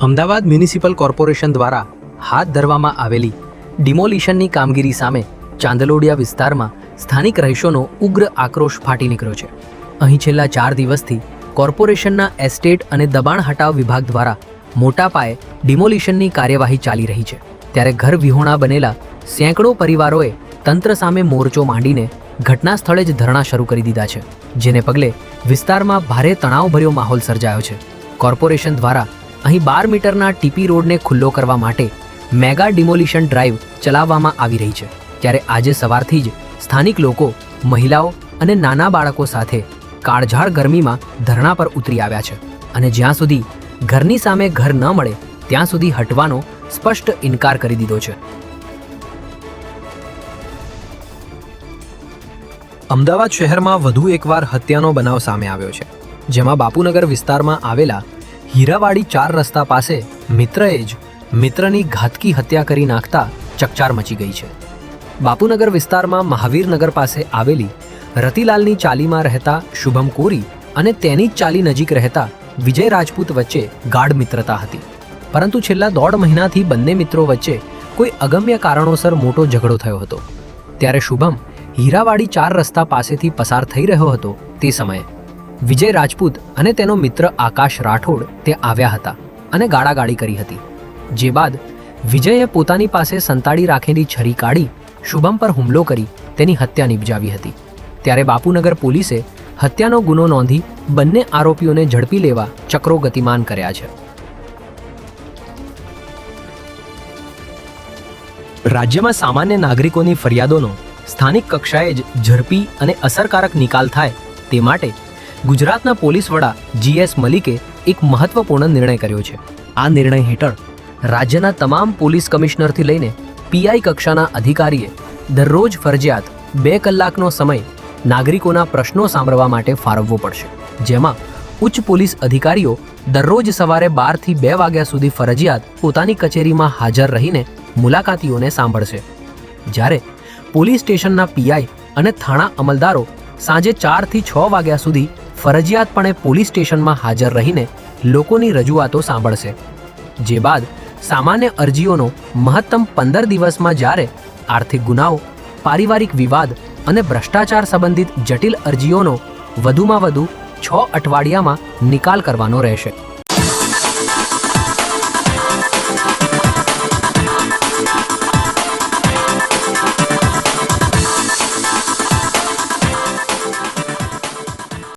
Ahmedabad municipal corporation દ્વારા હાથ ધરવામાં આવેલી ડિમોલિશનની કામગીરી સામે ચાંદલોડિયા વિસ્તારમાં સ્થાનિક રહીશોનો ઉગ્ર આક્રોશ ફાટી નીકળ્યો છે. અહીં છેલ્લા 4 દિવસથી કોર્પોરેશનના એસ્ટેટ અને દબાણ હટાવ વિભાગ દ્વારા મોટા પાયે ડિમોલિશનની કાર્યવાહી ચાલી રહી છે. ત્યારે ઘર વિહોણા બનેલા સેંકડો પરિવારોએ તંત્ર સામે મોરચો માંડીને ઘટના સ્થળે જ ધરણા શરૂ કરી દીધા છે, જેને પગલે વિસ્તારમાં ભારે તણાવભર્યો માહોલ સર્જાયો છે. કોર્પોરેશન દ્વારા અહીં 12 મીટરના ટીપી રોડને ખુલ્લો કરવા માટે મેગા ડિમોલિશન ડ્રાઈવ ચલાવવામાં આવી રહી છે. ત્યારે આજે સવારથી જ સ્થાનિક લોકો, મહિલાઓ અને નાના બાળકો સાથે કાળઝાળ ગરમીમાં ધરણા પર ઉતરી આવ્યા છે અને જ્યાં સુધી ઘરની સામે ઘર ન મળે ત્યાં સુધી હટવાનો સ્પષ્ટ ઇનકાર કરી દીધો છે. અમદાવાદ શહેરમાં વધુ એકવાર હત્યાનો બનાવ સામે આવ્યો છે, જેમાં બાપુનગર વિસ્તારમાં આવેલા હીરાવાડી 4 રસ્તા પાસે મિત્રએ જ મિત્રની ઘાતકી હત્યા કરી નાખતા ચકચાર મચી ગઈ છે. બાપુનગર વિસ્તારમાં મહાવીરનગર પાસે આવેલી રતિલાલની ચાલીમાં રહેતા શુભમ કોરી અને તેની જ ચાલી નજીક રહેતા વિજય રાજપૂત વચ્ચે ગાઢ મિત્રતા હતી, પરંતુ છેલ્લા 1.5 મહિનાથી બંને મિત્રો વચ્ચે કોઈ અગમ્ય કારણોસર મોટો ઝઘડો થયો હતો. ત્યારે શુભમ હીરાવાડી 4 રસ્તા પાસેથી પસાર થઈ રહ્યો હતો તે સમયે વિજય રાજપૂત અને તેનો મિત્ર આકાશ રાઠોડ તે આવ્યા હતા અને ગાળાગાળી કરી હતી. જે બાદ વિજયે પોતાની પાસે સંતાડી રાખેલી છરી કાઢી શુભમ પર હુમલો કરી તેની હત્યા નિપજાવી હતી. ત્યારે બાપુનગર પોલીસે હત્યાનો ગુનો નોંધી બંને આરોપીઓને ઝડપી લેવા ચક્રો ગતિમાન કર્યા છે. રાજ્યમાં સામાન્ય નાગરિકોની ફરિયાદોનો સ્થાનિક કક્ષાએ જ ઝડપી અને અસરકારક નિકાલ થાય તે માટે ગુજરાતના પોલીસ વડા GS મલિકે એક મહત્વપૂર્ણ નિર્ણય કર્યો છે. આ નિર્ણય હેઠળ રાજ્યના તમામ પોલીસ કમિશનરથી લઈને PI કક્ષાના અધિકારીએ દરરોજ ફરજિયાત 2 કલાકનો સમય નાગરિકોના પ્રશ્નો સાંભળવા માટે ફાળવવો પડશે, જેમાં ઉચ્ચ પોલીસ અધિકારીઓ દરરોજ સવારે 12 થી 2 વાગ્યા સુધી ફરજિયાત પોતાની કચેરીમાં હાજર રહીને મુલાકાતીઓને સાંભળશે. જ્યારે પોલીસ સ્ટેશનના PI અને થાણા અમલદારો સાંજે 4 થી 6 વાગ્યા સુધી ફરજિયાતપણે પોલીસ સ્ટેશનમાં હાજર રહીને લોકોની રજૂઆતો સાંભળશે. જે બાદ સામાન્ય અરજીઓનો મહત્તમ 15 દિવસમાં જ્યારે આર્થિક ગુનાઓ, પારિવારિક વિવાદ અને ભ્રષ્ટાચાર સંબંધિત જટિલ અરજીઓનો વધુમાં વધુ 6 અઠવાડિયામાં નિકાલ કરવાનો રહેશે.